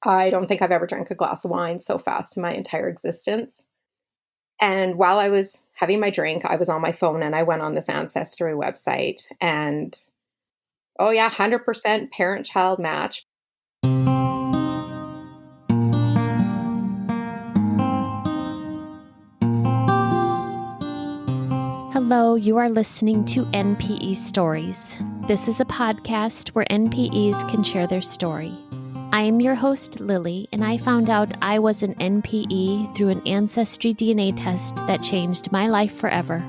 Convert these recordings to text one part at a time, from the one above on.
I don't think I've ever drank a glass of wine so fast in my entire existence. And while I was having my drink, I was on my phone and I went on this Ancestry website and, oh yeah, 100% parent-child match. Hello, you are listening to NPE Stories. This is a podcast where NPEs can share their story. I am your host, Lily, and I found out I was an NPE through an Ancestry DNA test that changed my life forever.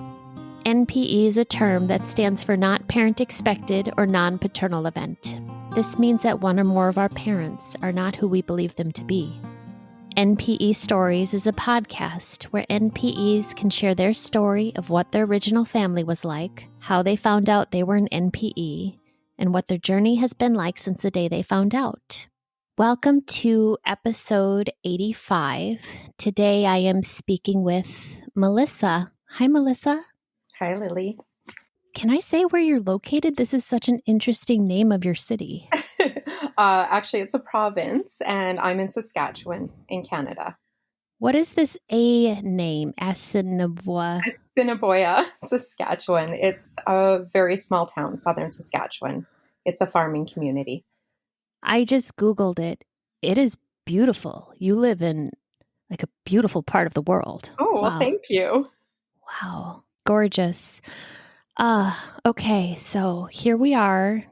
NPE is a term that stands for Not Parent Expected or Non-Paternal Event. This means that one or more of our parents are not who we believe them to be. NPE Stories is a podcast where NPEs can share their story of what their original family was like, how they found out they were an NPE, and what their journey has been like since the day they found out. Welcome to episode 85. Today I am speaking with Melissa. Hi, Melissa. Hi, Lily. Can I say where you're located? This is such an interesting name of your city. Actually, it's a province, and I'm in Saskatchewan in Canada. What is this A name? Assiniboia? Assiniboia, Saskatchewan. It's a very small town, southern Saskatchewan. It's a farming community. I just Googled it. It is beautiful. You live in like a beautiful part of the world. Oh, well, Wow. thank you. Wow. Gorgeous. Okay, so here we are.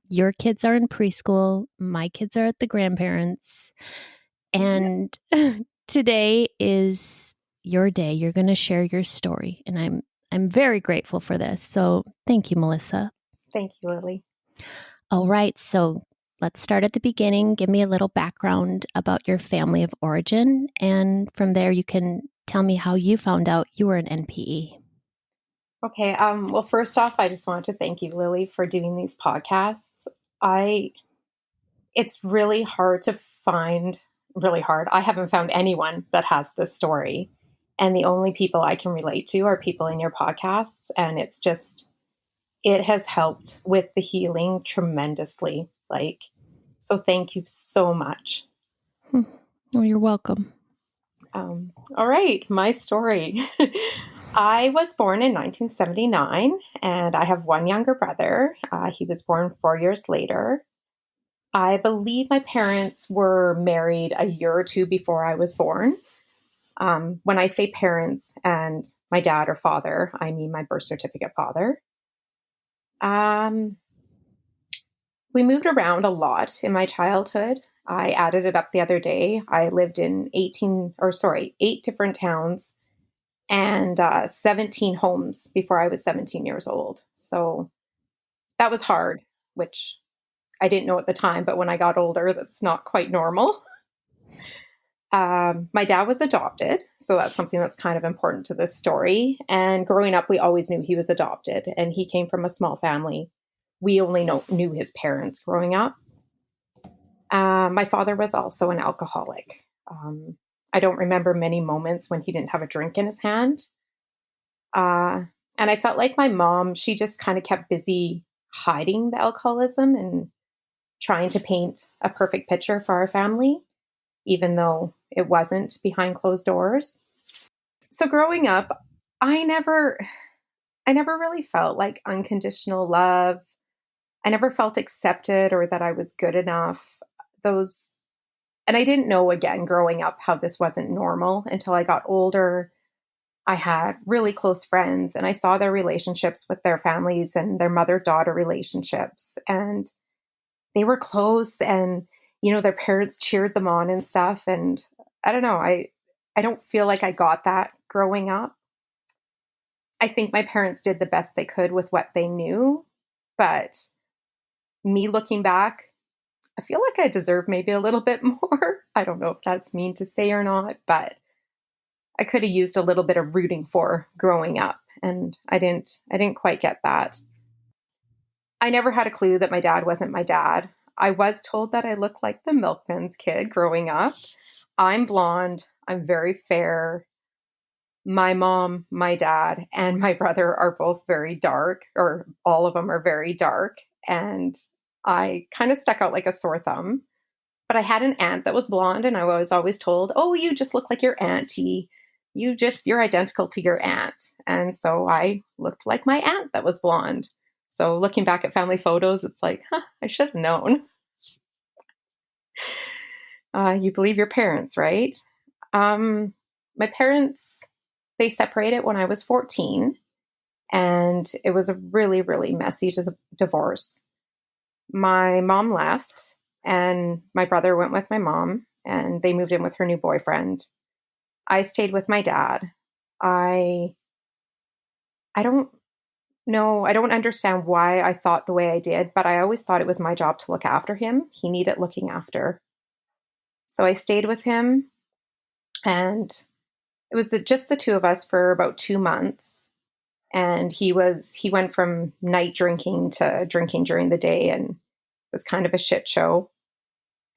Your kids are in preschool. My kids are at the grandparents. And today is your day. You're going to share your story. And I'm very grateful for this. So thank you, Melissa. Thank you, Lily. All right. So let's start at the beginning. Give me a little background about your family of origin. And from there, you can tell me how you found out you were an NPE. Okay. Well, first off, I just want to thank you, Lily, for doing these podcasts. It's really hard to find, really hard. I haven't found anyone that has this story. And the only people I can relate to are people in your podcasts. And it has helped with the healing tremendously. So thank you so much. Oh, you're welcome. All right. My story. I was born in 1979 and I have one younger brother. He was born 4 years later. I believe my parents were married a year or two before I was born. When I say parents and my dad or father, I mean my birth certificate father. We moved around a lot in my childhood. I added it up the other day. I lived in 8 different towns and 17 homes before I was 17 years old. So that was hard, which I didn't know at the time, but when I got older, that's not quite normal. My dad was adopted, so that's something that's kind of important to this story. And growing up, we always knew he was adopted, and he came from a small family. We only knew his parents growing up. My father was also an alcoholic. I don't remember many moments when he didn't have a drink in his hand. And I felt like my mom, she just kind of kept busy hiding the alcoholism and trying to paint a perfect picture for our family, even though it wasn't behind closed doors. So growing up, I never really felt like unconditional love. I never felt accepted or that I was good enough. And I didn't know, again, growing up, how this wasn't normal until I got older. I had really close friends and I saw their relationships with their families and their mother-daughter relationships. And they were close and, their parents cheered them on and stuff. And I don't know, I don't feel like I got that growing up. I think my parents did the best they could with what they knew. But me looking back, I feel like I deserve maybe a little bit more. I don't know if that's mean to say or not, but I could have used a little bit of rooting for growing up, and I didn't quite get that. I never had a clue that my dad wasn't my dad. I was told that I looked like the milkman's kid growing up. I'm blonde. I'm very fair. My mom, my dad, and my brother are both very dark, or all of them are very dark. And I kind of stuck out like a sore thumb. But I had an aunt that was blonde, and I was always told, "Oh, you just look like your auntie. You're identical to your aunt." And so I looked like my aunt that was blonde. So looking back at family photos, it's like, I should have known. You believe your parents, right? My parents, they separated when I was 14, and it was a really, really messy divorce. My mom left, and my brother went with my mom, and they moved in with her new boyfriend. I stayed with my dad. I I don't know, I don't understand why I thought the way I did, but I always thought it was my job to look after him. He needed looking after. So I stayed with him, and it was just the two of us for about 2 months. And he went from night drinking to drinking during the day, and it was kind of a shit show.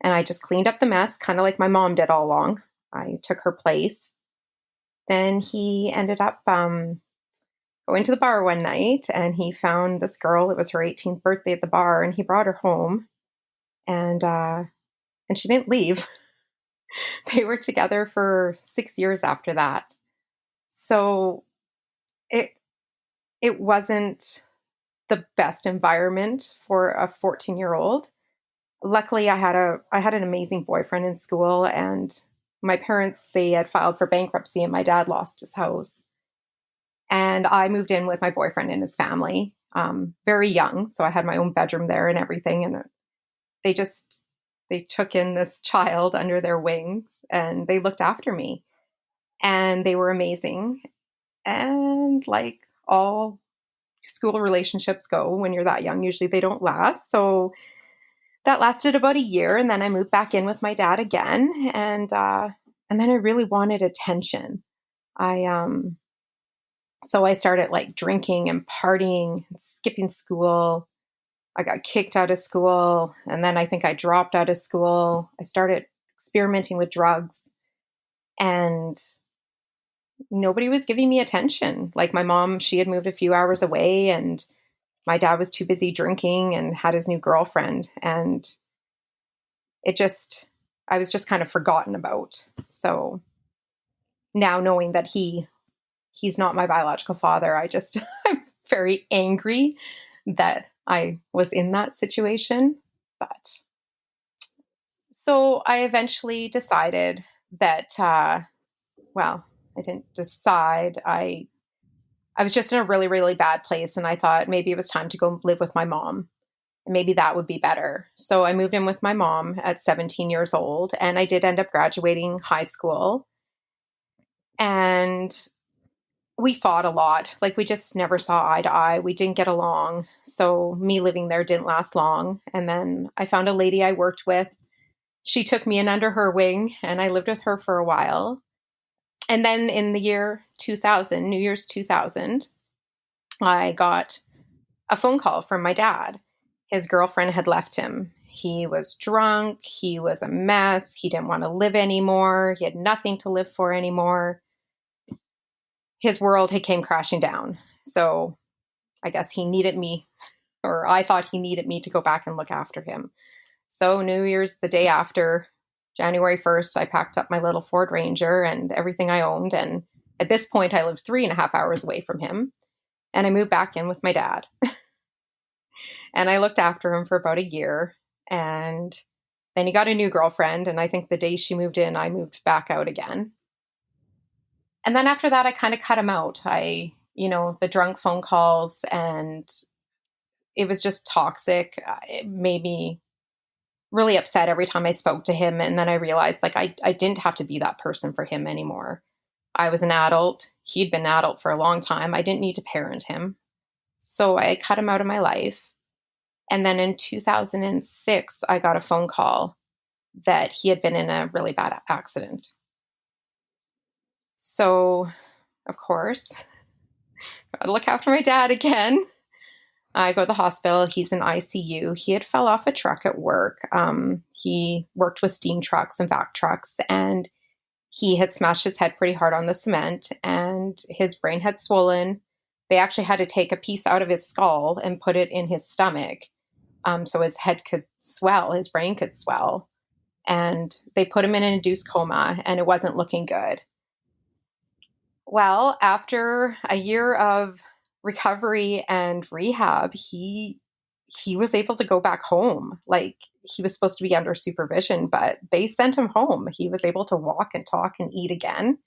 And I just cleaned up the mess, kind of like my mom did all along. I took her place. Then he ended up going to the bar one night, and he found this girl. It was her 18th birthday at the bar, and he brought her home, and she didn't leave. They were together for 6 years after that. So it it wasn't the best environment for a 14-year-old. Luckily, I had an amazing boyfriend in school, and my parents, they had filed for bankruptcy, and my dad lost his house. And I moved in with my boyfriend and his family, very young. So I had my own bedroom there and everything. And they just, they took in this child under their wings, and they looked after me, and they were amazing. And like all school relationships go when you're that young, usually they don't last. So that lasted about a year. And then I moved back in with my dad again. And then I really wanted attention. I, So I started like drinking and partying, skipping school. I got kicked out of school. And then I think I dropped out of school. I started experimenting with drugs, and nobody was giving me attention. Like my mom, she had moved a few hours away, and my dad was too busy drinking and had his new girlfriend. And it just, I was just kind of forgotten about. So now knowing that he's not my biological father, I'm very angry that I was in that situation. But so I eventually decided that, well, I didn't decide. I was just in a really, really bad place. And I thought maybe it was time to go live with my mom. And maybe that would be better. So I moved in with my mom at 17 years old, and I did end up graduating high school. And we fought a lot. Like we just never saw eye to eye. We didn't get along. So me living there didn't last long. And then I found a lady I worked with. She took me in under her wing, and I lived with her for a while. And then in the year 2000, New Year's 2000, I got a phone call from my dad. His girlfriend had left him. He was drunk. He was a mess. He didn't want to live anymore. He had nothing to live for anymore. His world had came crashing down. So I guess he needed me, or I thought he needed me to go back and look after him. So New Year's, the day after, January 1st, I packed up my little Ford Ranger and everything I owned. And at this point, I lived 3.5 hours away from him. And I moved back in with my dad. And I looked after him for about a year. And then he got a new girlfriend. And I think the day she moved in, I moved back out again. And then after that, I kind of cut him out. The drunk phone calls, and it was just toxic. It made me really upset every time I spoke to him. And then I realized like I didn't have to be that person for him anymore. I was an adult. He'd been an adult for a long time. I didn't need to parent him. So I cut him out of my life. And then in 2006, I got a phone call that he had been in a really bad accident. So, of course, gotta look after my dad again. I go to the hospital. He's in ICU. He had fell off a truck at work. He worked with steam trucks and vac trucks, and he had smashed his head pretty hard on the cement, and his brain had swollen. They actually had to take a piece out of his skull and put it in his stomach, so his head could swell, his brain could swell. and they put him in an induced coma, and it wasn't looking good. Well, after a year of recovery and rehab, he was able to go back home. Like, he was supposed to be under supervision, but they sent him home. He was able to walk and talk and eat again.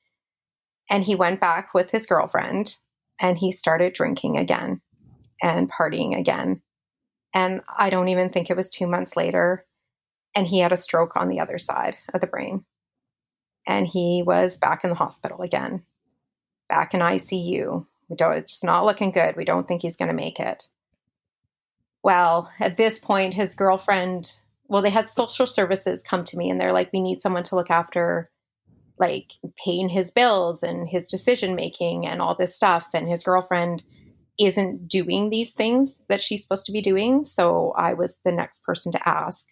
And he went back with his girlfriend, and he started drinking again and partying again. And I don't even think it was 2 months later, and he had a stroke on the other side of the brain. And he was back in the hospital again, back in ICU. It's just not looking good. We don't think he's going to make it. Well, at this point, his girlfriend, they had social services come to me, and they're like, we need someone to look after, like, paying his bills and his decision making and all this stuff. And his girlfriend isn't doing these things that she's supposed to be doing. So I was the next person to ask.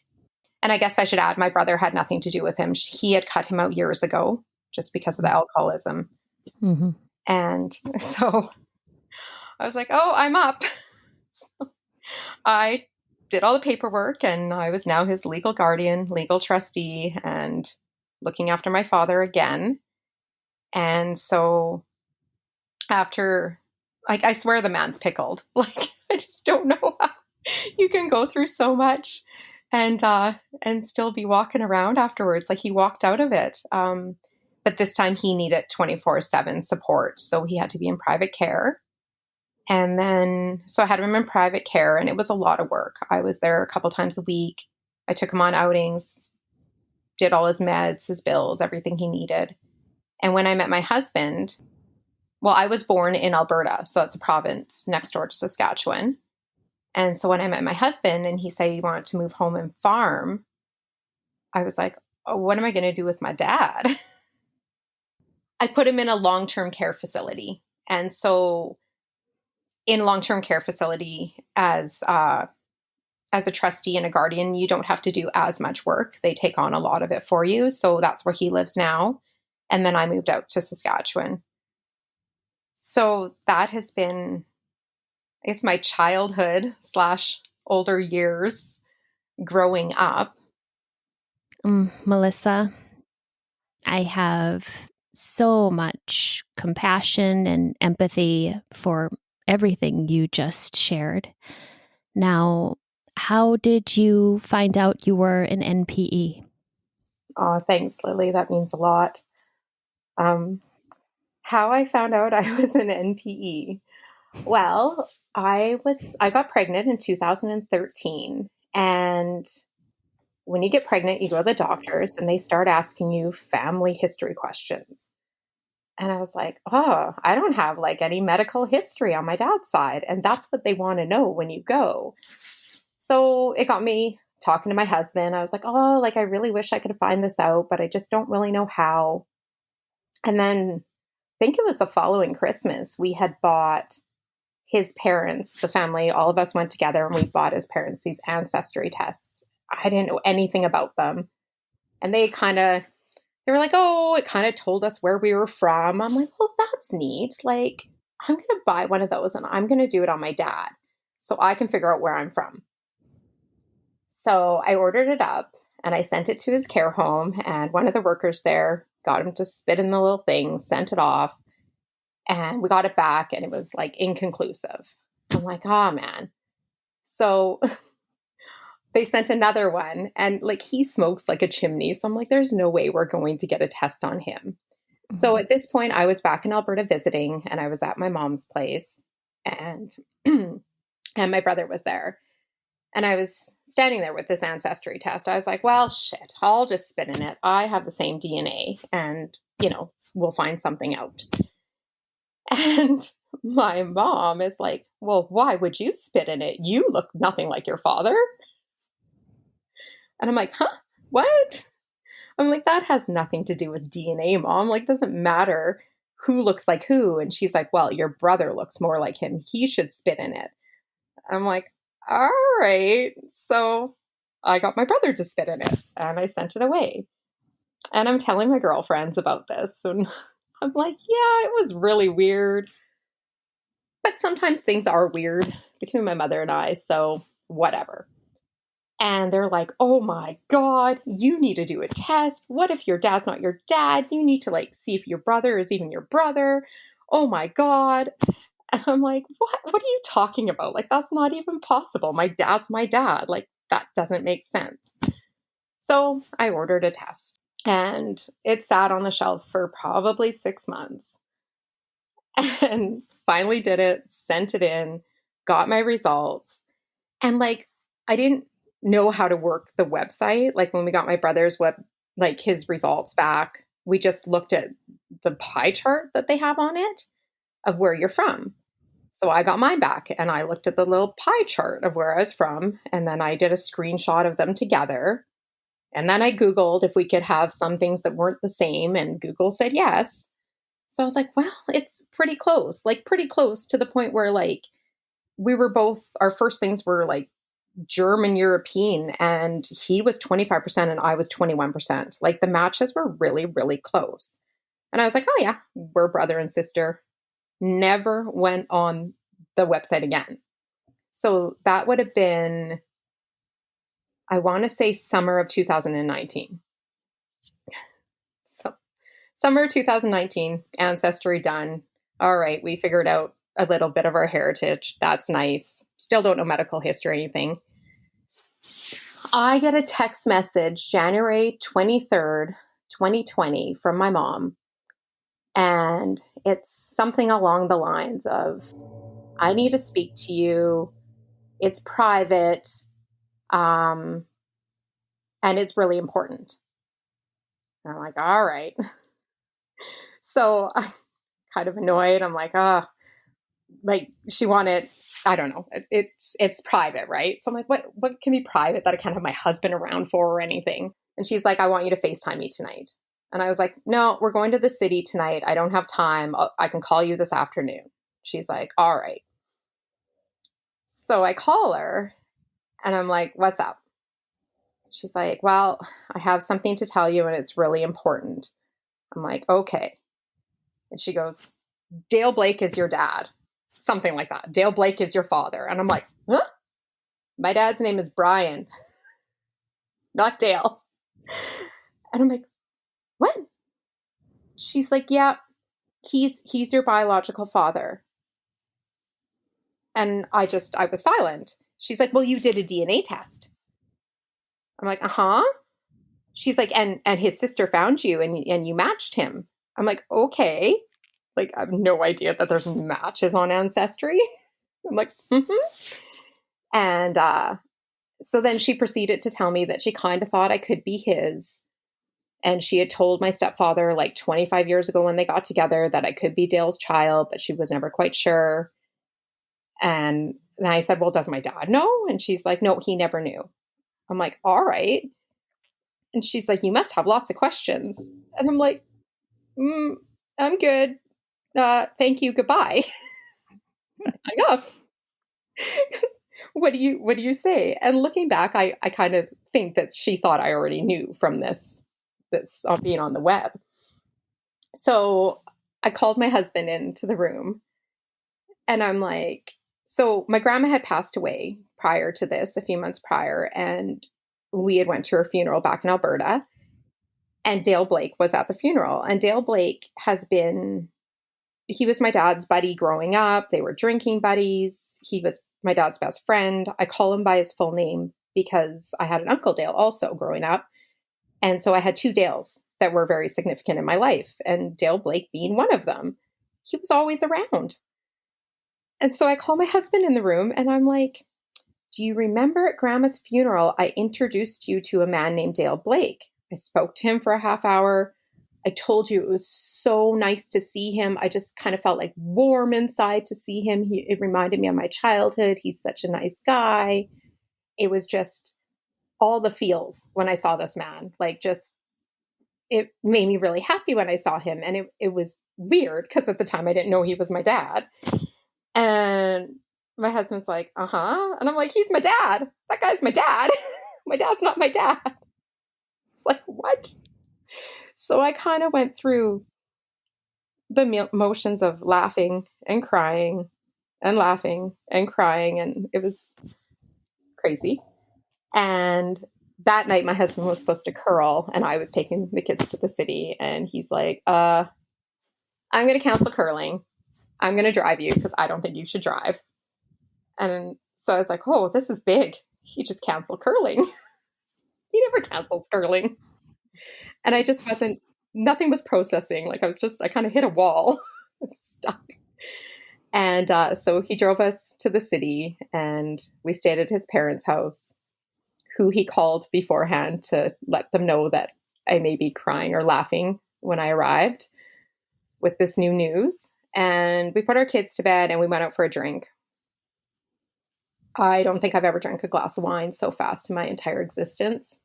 And I guess I should add, my brother had nothing to do with him. He had cut him out years ago just because of the alcoholism. Mm-hmm. And so I was like, oh, I'm up. So I did all the paperwork, and I was now his legal guardian, legal trustee, and looking after my father again. And so after, like, I swear the man's pickled. Like, I just don't know how you can go through so much and still be walking around afterwards. Like, he walked out of it. But this time he needed 24/7 support. So he had to be in private care. And then, so I had him in private care, and it was a lot of work. I was there a couple times a week. I took him on outings, did all his meds, his bills, everything he needed. And when I met my husband, I was born in Alberta, so it's a province next door to Saskatchewan. And so when I met my husband and he said he wanted to move home and farm, I was like, oh, what am I going to do with my dad? I put him in a long-term care facility. And so in long-term care facility, as a trustee and a guardian, you don't have to do as much work. They take on a lot of it for you. So that's where he lives now. And then I moved out to Saskatchewan. So that has been, I guess, my childhood / older years growing up. Melissa, I have so much compassion and empathy for everything you just shared. Now, how did you find out you were an NPE? Oh, thanks, Lily. That means a lot. How I found out I was an NPE. Well, I got pregnant in 2013, and when you get pregnant, you go to the doctors and they start asking you family history questions. And I was like, oh, I don't have like any medical history on my dad's side. And that's what they want to know when you go. So it got me talking to my husband. I was like, oh, like, I really wish I could find this out, but I just don't really know how. And then I think it was the following Christmas, we had bought his parents, the family, all of us went together and we bought his parents these ancestry tests. I didn't know anything about them. And they were like, oh, it kind of told us where we were from. I'm like, well, that's neat. Like, I'm going to buy one of those and I'm going to do it on my dad so I can figure out where I'm from. So I ordered it up and I sent it to his care home, and one of the workers there got him to spit in the little thing, sent it off, and we got it back and it was like inconclusive. I'm like, oh man. So they sent another one, and like, he smokes like a chimney. So I'm like, there's no way we're going to get a test on him. Mm-hmm. So at this point I was back in Alberta visiting, and I was at my mom's place, and and my brother was there. And I was standing there with this ancestry test. I was like, well, shit, I'll just spit in it. I have the same DNA, and, we'll find something out. And my mom is like, well, why would you spit in it? You look nothing like your father. And I'm like, huh? What? I'm like, that has nothing to do with DNA, Mom. Like, doesn't matter who looks like who. And she's like, well, your brother looks more like him. He should spit in it. I'm like, all right. So I got my brother to spit in it and I sent it away. And I'm telling my girlfriends about this. And I'm like, yeah, it was really weird. But sometimes things are weird between my mother and I. So whatever. And they're like, oh my God, you need to do a test. What if your dad's not your dad? You need to like see if your brother is even your brother. Oh my God. And I'm like, what are you talking about? Like, that's not even possible. My dad's my dad. Like, that doesn't make sense. So I ordered a test and it sat on the shelf for probably 6 months. And finally did it, sent it in, got my results. And like, I didn't know how to work the website. Like when we got my brother's like his results back, we just looked at the pie chart that they have on it of where you're from. So I got mine back and I looked at the little pie chart of where I was from. And then I did a screenshot of them together. And then I Googled if we could have some things that weren't the same. And Google said yes. So I was like, well, it's pretty close, like pretty close to the point where like we were both, our first things were like German European, and he was 25% and I was 21%. Like the matches were really, really close. And I was like, oh yeah, we're brother and sister. Never went on the website again. So that would have been, I want to say summer of 2019. So summer 2019, Ancestry done. All right, we figured out a little bit of our heritage. That's nice. Still don't know medical history or anything. I get a text message January 23rd, 2020 from my mom. And it's something along the lines of, I need to speak to you. It's private. And it's really important. And I'm like, all right. So I'm kind of annoyed. I'm like, like she wanted, I don't know. It's private, right? So I'm like, what can be private that I can't have my husband around for or anything? And she's like, I want you to FaceTime me tonight. And I was like, no, we're going to the city tonight. I don't have time. I can call you this afternoon. She's like, all right. So I call her and I'm like, what's up? She's like, well, I have something to tell you and it's really important. I'm like, okay. And she goes, Dale Blake is your dad. Something like that. Dale Blake is your father. And I'm like, huh? My dad's name is Brian, not Dale. And I'm like, what? She's like, yeah, he's your biological father. And I was silent. She's like, well, you did a DNA test. I'm like, uh-huh. She's like, and his sister found you and you matched him. I'm like, okay. Like, I have no idea that there's matches on Ancestry. I'm like, mm-hmm. And so then she proceeded to tell me that she kind of thought I could be his. And she had told my stepfather like 25 years ago when they got together that I could be Dale's child, but she was never quite sure. And then I said, well, does my dad know? And she's like, no, he never knew. I'm like, all right. And she's like, you must have lots of questions. And I'm like, I'm good. Thank you. Goodbye. Hang up. What do you say? And looking back, I kind of think that she thought I already knew from this being on the web. So I called my husband into the room and I'm like, so my grandma had passed away prior to this, a few months prior, and we had went to her funeral back in Alberta, and Dale Blake was at the funeral. And Dale Blake he was my dad's buddy growing up. They were drinking buddies. He was my dad's best friend. I call him by his full name because I had an Uncle Dale also growing up. And so I had two Dales that were very significant in my life, and Dale Blake being one of them. He was always around. And so I call my husband in the room and I'm like, do you remember at Grandma's funeral, I introduced you to a man named Dale Blake? I spoke to him for a half hour. I told you it was so nice to see him. I just kind of felt like warm inside to see him. It reminded me of my childhood. He's such a nice guy. It was just all the feels when I saw this man. Like, just, it made me really happy when I saw him. And it was weird because at the time I didn't know he was my dad. And my husband's like, uh-huh. And I'm like, he's my dad. That guy's my dad. My dad's not my dad. It's like, what? So I kind of went through the motions of laughing and crying and laughing and crying. And it was crazy. And that night, my husband was supposed to curl, and I was taking the kids to the city. And he's like, I'm going to cancel curling. I'm going to drive you because I don't think you should drive. And so I was like, oh, this is big. He just canceled curling. He never cancels curling. And I just wasn't, nothing was processing. Like I kind of hit a wall. I was stuck. And so he drove us to the city, and we stayed at his parents' house, who he called beforehand to let them know that I may be crying or laughing when I arrived with this new news. And we put our kids to bed and we went out for a drink. I don't think I've ever drank a glass of wine so fast in my entire existence.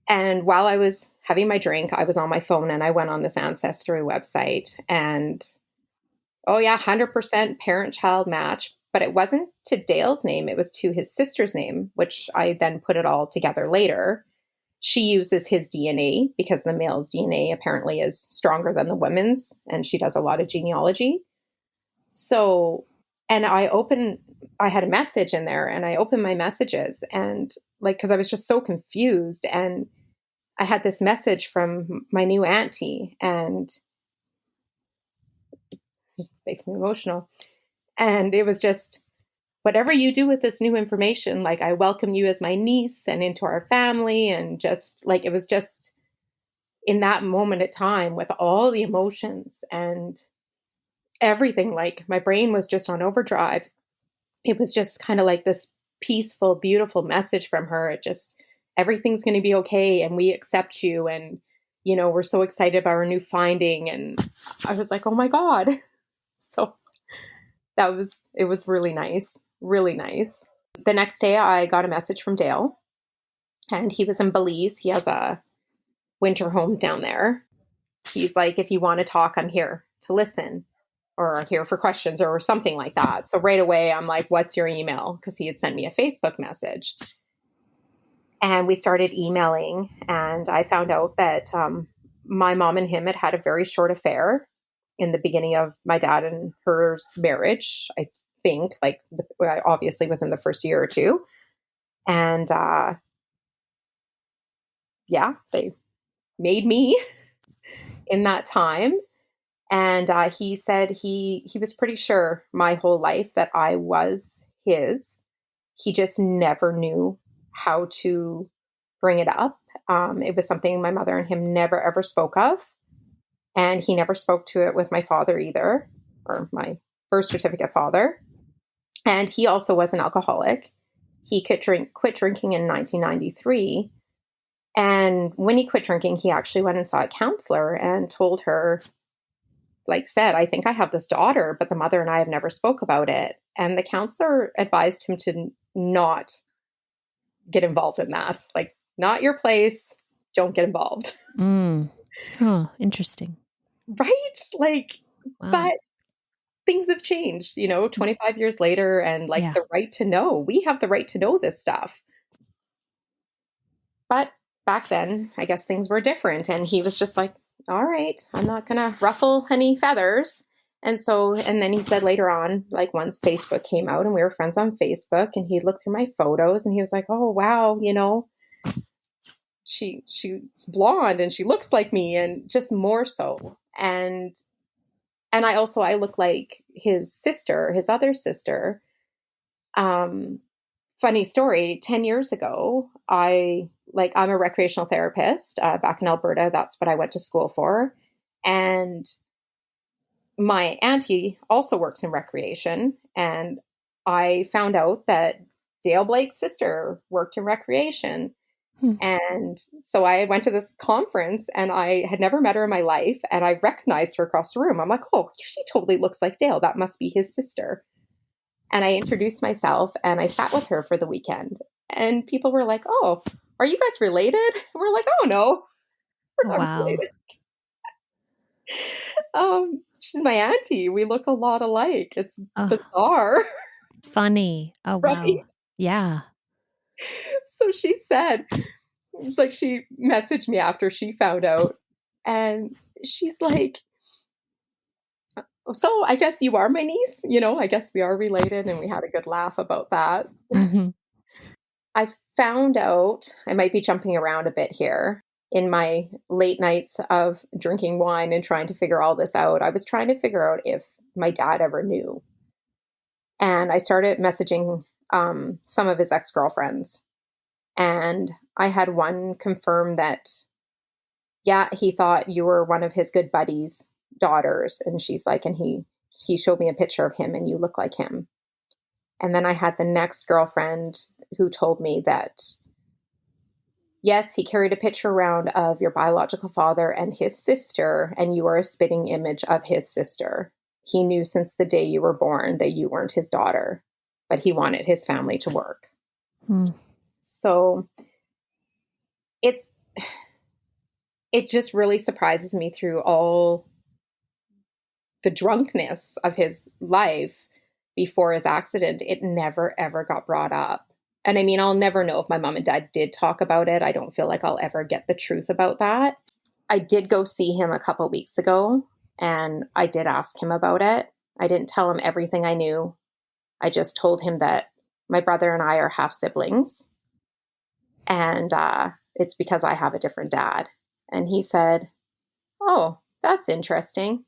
And while I was having my drink, I was on my phone and I went on this Ancestry website, and oh yeah, 100% parent-child match. But it wasn't to Dale's name, it was to his sister's name, which I then put it all together later. She uses his DNA because the male's DNA apparently is stronger than the women's, and she does a lot of genealogy. So, and I had a message in there, and I opened my messages, and like, because I was just so confused, and I had this message from my new auntie, and it makes me emotional. And it was just, whatever you do with this new information, like, I welcome you as my niece and into our family. And just like, it was just in that moment of time with all the emotions and everything, like my brain was just on overdrive. It was just kind of like this peaceful, beautiful message from her. It just, everything's going to be okay. And we accept you. And, you know, we're so excited about our new finding. And I was like, oh my God. So it was really nice, really nice. The next day I got a message from Dale, and he was in Belize. He has a winter home down there. He's like, if you want to talk, I'm here to listen, or here for questions or something like that. So right away I'm like, what's your email? Because he had sent me a Facebook message. And we started emailing, and I found out that my mom and him had a very short affair in the beginning of my dad and her marriage, I think, like obviously within the first year or two. And yeah, they made me in that time. And he said he was pretty sure my whole life that I was his. He just never knew how to bring it up. It was something my mother and him never, ever spoke of. And he never spoke to it with my father either, or my birth certificate father. And he also was an alcoholic. He quit drinking in 1993. And when he quit drinking, he actually went and saw a counselor and told her, like, said, I think I have this daughter, but the mother and I have never spoke about it. And the counselor advised him to not get involved in that. Like, not your place. Don't get involved. Mm. Oh, interesting. Right? Like, Wow. but things have changed, 25 years later, and like the right to know. We have the right to know this stuff. But back then, I guess things were different. And he was just like, all right, I'm not going to ruffle any feathers. And then he said later on, like once Facebook came out and we were friends on Facebook, and he looked through my photos and he was like, oh, wow, she's blonde and she looks like me, and just more so. And I look like his sister, his other sister. Funny story, 10 years ago, I'm a recreational therapist back in Alberta. That's what I went to school for. And my auntie also works in recreation. And I found out that Dale Blake's sister worked in recreation. And so I went to this conference, and I had never met her in my life. And I recognized her across the room. I'm like, oh, she totally looks like Dale. That must be his sister. And I introduced myself, and I sat with her for the weekend. And people were like, oh, are you guys related? We're like, oh, no, we're not related. She's my auntie. We look a lot alike. It's bizarre. Funny. Oh, wow. Right? Yeah. So she said, it's like, she messaged me after she found out, and she's like, so I guess you are my niece, I guess we are related. And we had a good laugh about that. Mm-hmm. I found out, I might be jumping around a bit here, in my late nights of drinking wine and trying to figure all this out. I was trying to figure out if my dad ever knew. And I started messaging some of his ex-girlfriends. And I had one confirm that, yeah, he thought you were one of his good buddies' daughters. And she's like, and he showed me a picture of him and you look like him. And then I had the next girlfriend who told me that, yes, he carried a picture around of your biological father and his sister, and you are a spitting image of his sister. He knew since the day you were born that you weren't his daughter, but he wanted his family to work. So it just really surprises me through all the drunkenness of his life before his accident. It never, ever got brought up. And I mean, I'll never know if my mom and dad did talk about it. I don't feel like I'll ever get the truth about that. I did go see him a couple of weeks ago, and I did ask him about it. I didn't tell him everything I knew. I just told him that my brother and I are half siblings, and it's because I have a different dad. And he said, "Oh, that's interesting."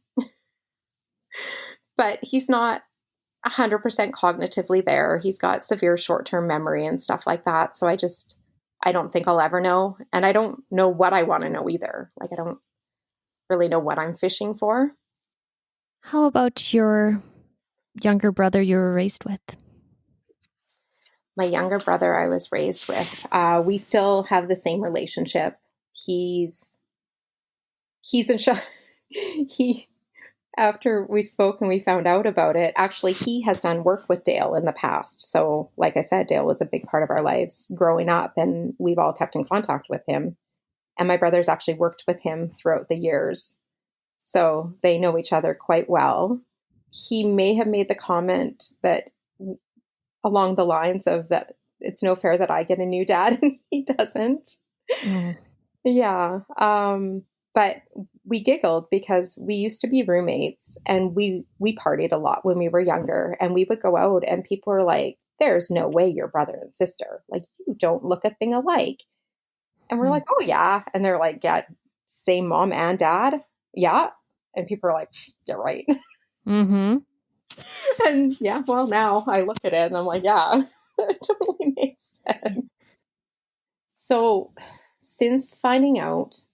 But he's not 100% cognitively there. He's got severe short-term memory and stuff like that. So I don't think I'll ever know. And I don't know what I want to know either. Like, I don't really know what I'm fishing for. How about your younger brother you were raised with? My younger brother I was raised with, we still have the same relationship. He's in shock. After we spoke and we found out about it, actually, he has done work with Dale in the past. So, like I said, Dale was a big part of our lives growing up, and we've all kept in contact with him. And my brother's actually worked with him throughout the years. So they know each other quite well. He may have made the comment that along the lines of that it's no fair that I get a new dad and he doesn't. Yeah. But we giggled because we used to be roommates, and we partied a lot when we were younger, and we would go out and people were like, "There's no way you're brother and sister. Like, you don't look a thing alike." And we're like, "Oh yeah." And they're like, "Yeah, same mom and dad." Yeah. And people are like, "You're right." Mm-hmm. And yeah, well, now I look at it and I'm like, yeah, that totally makes sense. So since finding out,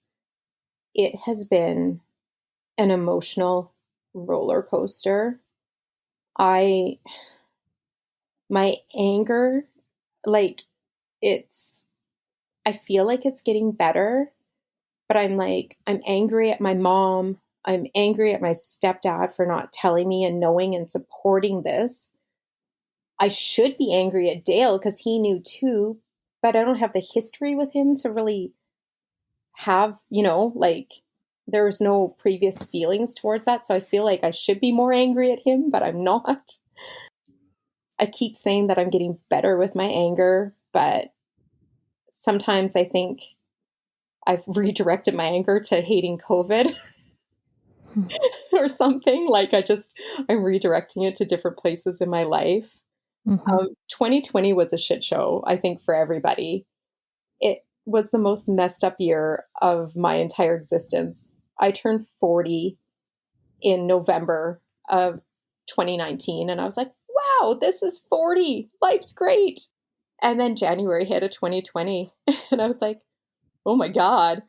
it has been an emotional roller coaster. My anger, like, I feel like it's getting better, but I'm angry at my mom. I'm angry at my stepdad for not telling me and knowing and supporting this. I should be angry at Dale because he knew too, but I don't have the history with him to really have, there was no previous feelings towards that. So I feel like I should be more angry at him, but I'm not. I keep saying that I'm getting better with my anger, but sometimes I think I've redirected my anger to hating COVID or something. Like I'm redirecting it to different places in my life. 2020 was a shit show, I think, for everybody. It was the most messed up year of my entire existence. I turned 40 in November of 2019, and I was like, wow, this is 40. Life's great. And then January hit of 2020, and I was like, oh my God,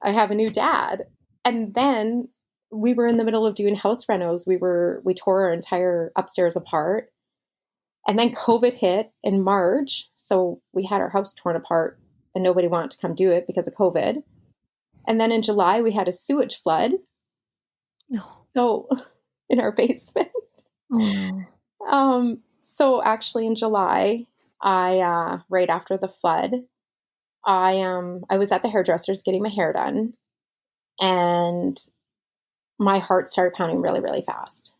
I have a new dad. And then we were in the middle of doing house renos. We tore our entire upstairs apart. And then COVID hit in March. So we had our house torn apart and nobody wanted to come do it because of COVID. And then in July, we had a sewage flood. No. So in our basement. Oh, no. So actually in July, right after the flood, I was at the hairdresser's getting my hair done, and my heart started pounding really, really fast.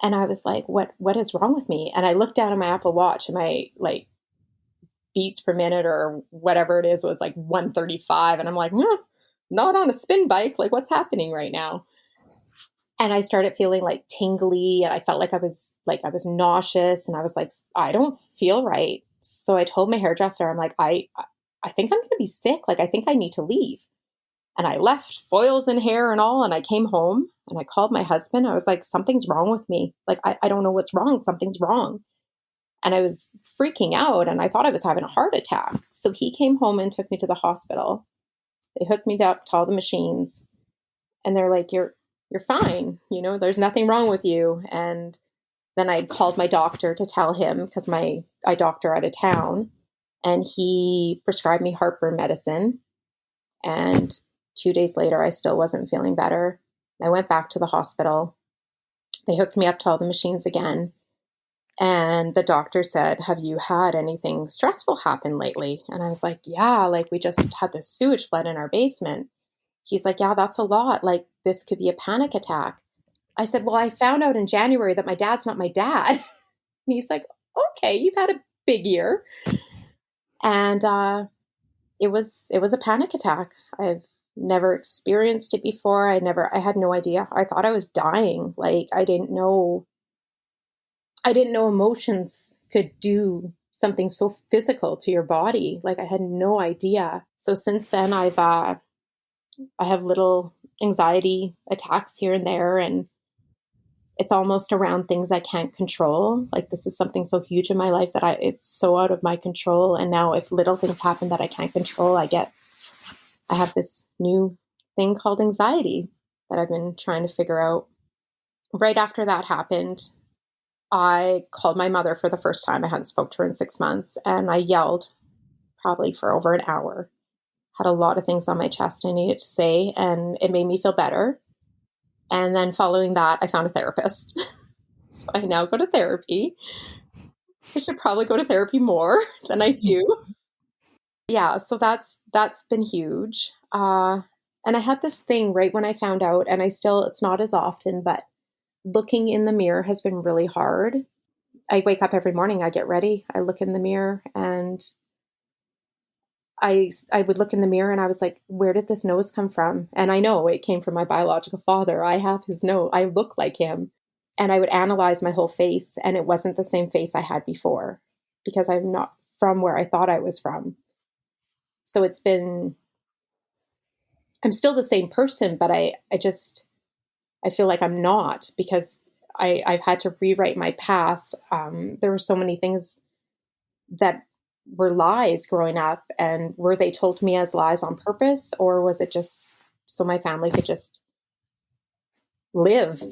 And I was like, what is wrong with me? And I looked down at my Apple Watch, and my beats per minute or whatever it is was like 135. And I'm like, not on a spin bike. Like, what's happening right now? And I started feeling tingly, and I felt like I was nauseous, and I was like, I don't feel right. so I told my hairdresser, I'm like, I think I'm going to be sick. Like, I think I need to leave. And I left foils in hair and all. And I came home and I called my husband. I was like, something's wrong with me. Like, I don't know what's wrong. Something's wrong. And I was freaking out and I thought I was having a heart attack. So he came home and took me to the hospital. They hooked me up to all the machines and they're like, you're fine. You know, there's nothing wrong with you. And then I called my doctor to tell him because I doctor out of town and he prescribed me heartburn medicine. And 2 days later, I still wasn't feeling better. I went back to the hospital. They hooked me up to all the machines again. And the doctor said, have you had anything stressful happen lately? And I was like, yeah, like we just had this sewage flood in our basement. He's like, yeah, that's a lot. Like this could be a panic attack. I said, well, I found out in January that my dad's not my dad. And he's like, okay, you've had a big year. And it was a panic attack. I've never experienced it before. I had no idea. I thought I was dying. Like I didn't know emotions could do something so physical to your body. Like I had no idea. So since then I have little anxiety attacks here and there, and it's almost around things I can't control. Like this is something so huge in my life that it's so out of my control. And now if little things happen that I can't control, I have this new thing called anxiety that I've been trying to figure out. Right after that happened, I called my mother for the first time. I hadn't spoke to her in 6 months, and I yelled probably for over an hour. Had a lot of things on my chest I needed to say, and it made me feel better. And then following that, I found a therapist. So I now go to therapy. I should probably go to therapy more than I do. Yeah, so that's been huge. And I had this thing right when I found out, and it's not as often, but looking in the mirror has been really hard. I wake up every morning, I get ready, I look in the mirror, and I would look in the mirror and I was like, where did this nose come from? And I know it came from my biological father. I have his nose. I look like him. And I would analyze my whole face, and it wasn't the same face I had before because I'm not from where I thought I was from. So I'm still the same person, but I feel like I'm not because I've had to rewrite my past. There were so many things that were lies growing up, and were they told to me as lies on purpose, or was it just so my family could just live,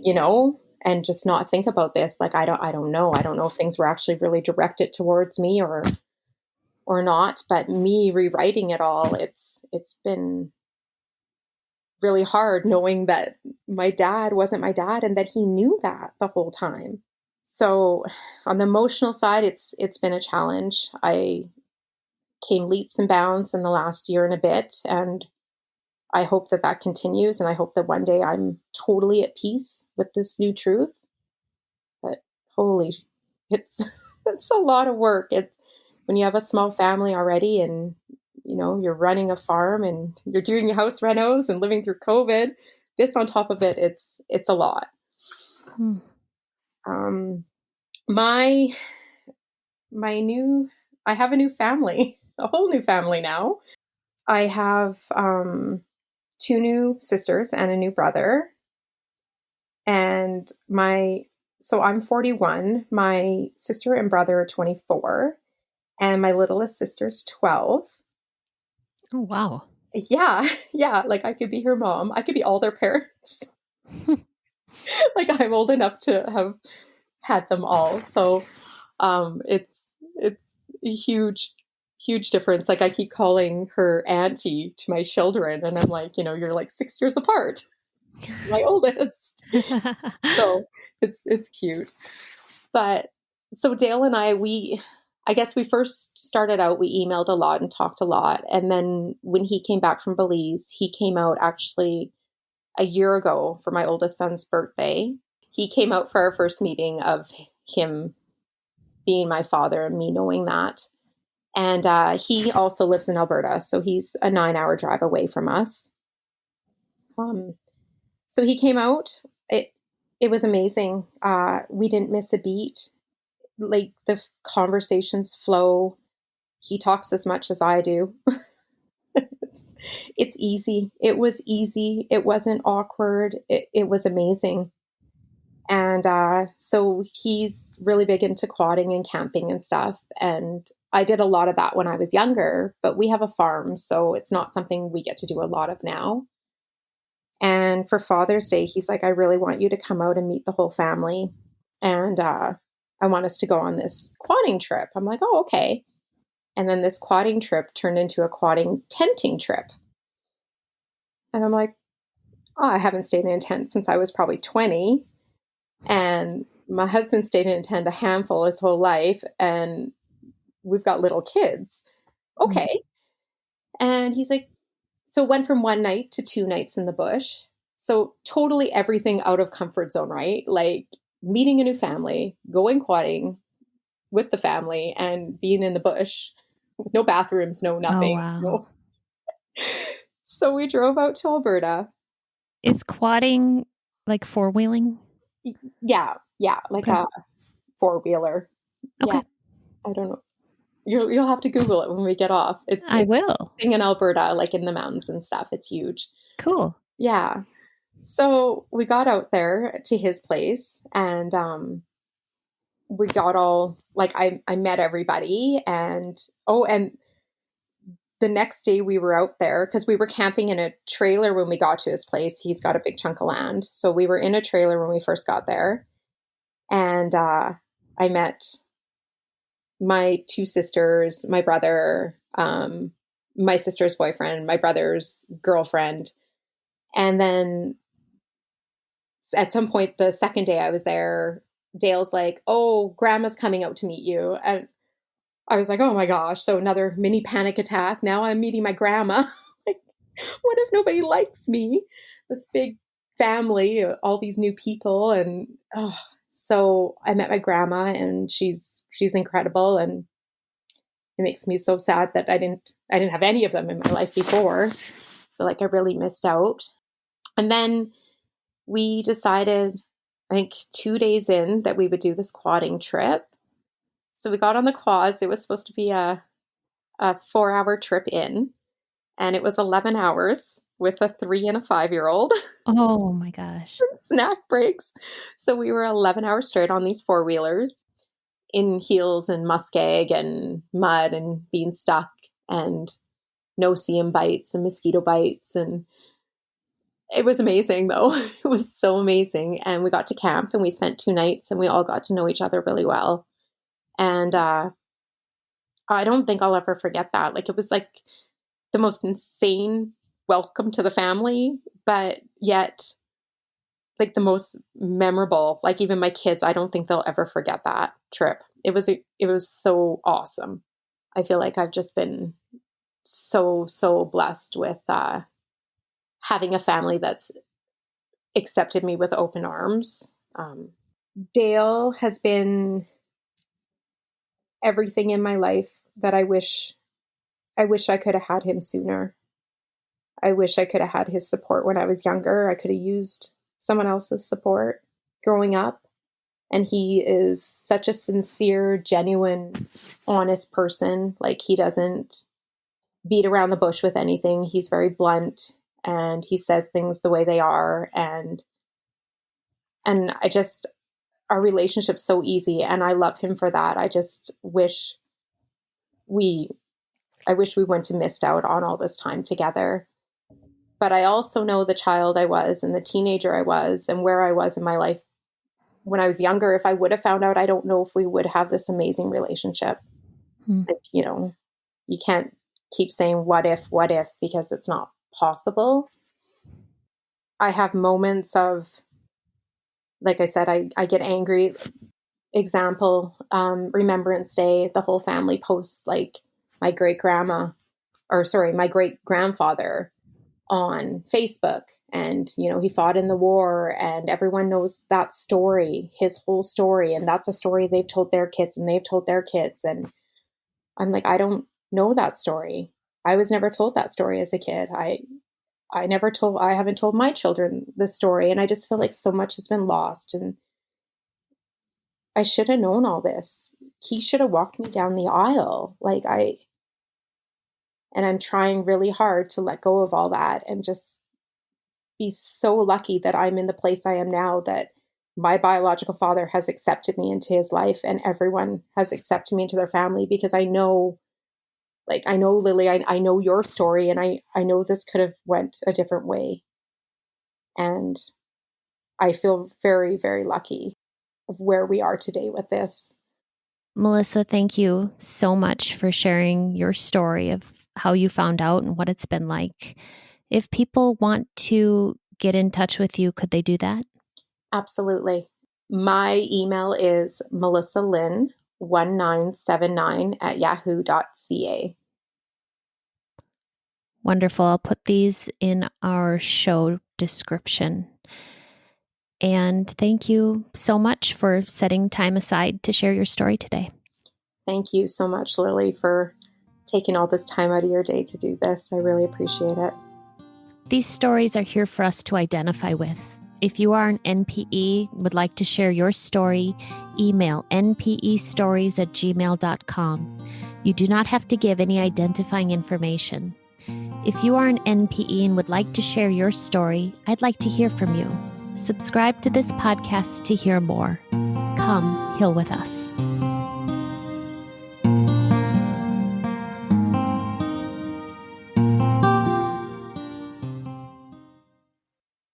and just not think about this? Like, I don't know. I don't know if things were actually really directed towards me or not, but me rewriting it all, it's been really hard knowing that my dad wasn't my dad and that he knew that the whole time. So on the emotional side, it's been a challenge. I came leaps and bounds in the last year and a bit, and I hope that continues, and I hope that one day I'm totally at peace with this new truth. But holy, it's it's a lot of work. When you have a small family already, and you're running a farm and you're doing your house renos and living through COVID, this on top of it, it's a lot. I have a new family, a whole new family now. I have 2 new sisters and a new brother. And so I'm 41, my sister and brother are 24, and my littlest sister's 12. Oh, wow. Yeah. Yeah. Like I could be her mom. I could be all their parents. Like I'm old enough to have had them all. So it's a huge difference. Like I keep calling her auntie to my children, and I'm like, you're like 6 years apart. My oldest. So it's cute. But so Dale and I guess we first started out, we emailed a lot and talked a lot. And then when he came back from Belize, he came out actually a year ago for my oldest son's birthday. He came out for our first meeting of him being my father and me knowing that. And he also lives in Alberta, so he's a 9-hour drive away from us. So he came out. It was amazing. We didn't miss a beat. Like the conversations flow. He talks as much as I do. It's easy. It was easy. It wasn't awkward. It was amazing. And so he's really big into quadding and camping and stuff. And I did a lot of that when I was younger, but we have a farm, so it's not something we get to do a lot of now. And for Father's Day, he's like, I really want you to come out and meet the whole family. And I want us to go on this quadding trip. I'm like, oh, okay. And then this quadding trip turned into a quadding tenting trip. And I'm like, oh, I haven't stayed in a tent since I was probably 20. And my husband stayed in a tent a handful his whole life. And we've got little kids. Okay. And he's like, so it went from one night to 2 nights in the bush. So totally everything out of comfort zone, right? Like meeting a new family, going quadding with the family and being in the bush. No bathrooms, no nothing. Oh, wow. No. So we drove out to Alberta. Is quadding like four-wheeling? Yeah. Like Okay. a 4-wheeler. Okay. Yeah. I don't know. You'll have to Google it when we get off. I will. It's in Alberta, like in the mountains and stuff. It's huge. Cool. Yeah. So we got out there to his place and we got all, like I met everybody and the next day we were out there because we were camping in a trailer when we got to his place. He's got a big chunk of land. So we were in a trailer when we first got there. And I met my 2 sisters, my brother, my sister's boyfriend, my brother's girlfriend. And then at some point, the second day I was there, Dale's like, oh, grandma's coming out to meet you. And I was like, oh my gosh. So another mini panic attack. Now I'm meeting my grandma. Like, what if nobody likes me? This big family, all these new people. And so I met my grandma and she's incredible. And it makes me so sad that I didn't have any of them in my life before. I feel like I really missed out. And then we decided, I think 2 days in, that we would do this quadding trip. So we got on the quads. It was supposed to be a 4-hour trip in, and it was 11 hours with a 3 and a 5-year-old. Oh my gosh. Snack breaks. So we were 11 hours straight on these 4-wheelers in heels and muskeg and mud and being stuck and no-see-um bites and mosquito bites. And it was amazing, though. It was so amazing. And we got to camp and we spent 2 nights and we all got to know each other really well. And I don't think I'll ever forget that. Like, it was like the most insane welcome to the family, but yet like the most memorable. Like, even my kids, I don't think they'll ever forget that trip. It was so awesome. I feel like I've just been so blessed with having a family that's accepted me with open arms. Dale has been everything in my life that I wish I could have had him sooner. I wish I could have had his support when I was younger. I could have used someone else's support growing up. And he is such a sincere, genuine, honest person. Like, he doesn't beat around the bush with anything. He's very blunt and he says things the way they are. And I just, our relationship's so easy and I love him for that. I just wish we wouldn't have missed out on all this time together. But I also know the child I was and the teenager I was and where I was in my life when I was younger. If I would have found out, I don't know if we would have this amazing relationship. Like, you can't keep saying what if, because it's not possible. I have moments of, like I said, I get angry. Example, Remembrance Day, the whole family posts like my great grandfather on Facebook. And, he fought in the war and everyone knows that story, his whole story. And that's a story they've told their kids and they've told their kids. And I'm like, I don't know that story. I was never told that story as a kid. I haven't told my children this story. And I just feel like so much has been lost. And I should have known all this. He should have walked me down the aisle. Like, And I'm trying really hard to let go of all that and just be so lucky that I'm in the place I am now, that my biological father has accepted me into his life and everyone has accepted me into their family, because I know, like, I know, Lily, I know your story, and I know this could have went a different way. And I feel very, very lucky of where we are today with this. Melissa, thank you so much for sharing your story of how you found out and what it's been like. If people want to get in touch with you, could they do that? Absolutely. My email is melissalyn1979@yahoo.ca. Wonderful. I'll put these in our show description. And thank you so much for setting time aside to share your story today. Thank you so much, Lily, for taking all this time out of your day to do this. I really appreciate it. These stories are here for us to identify with. If you are an NPE and would like to share your story, email npestories@gmail.com. You do not have to give any identifying information. If you are an NPE and would like to share your story, I'd like to hear from you. Subscribe to this podcast to hear more. Come heal with us.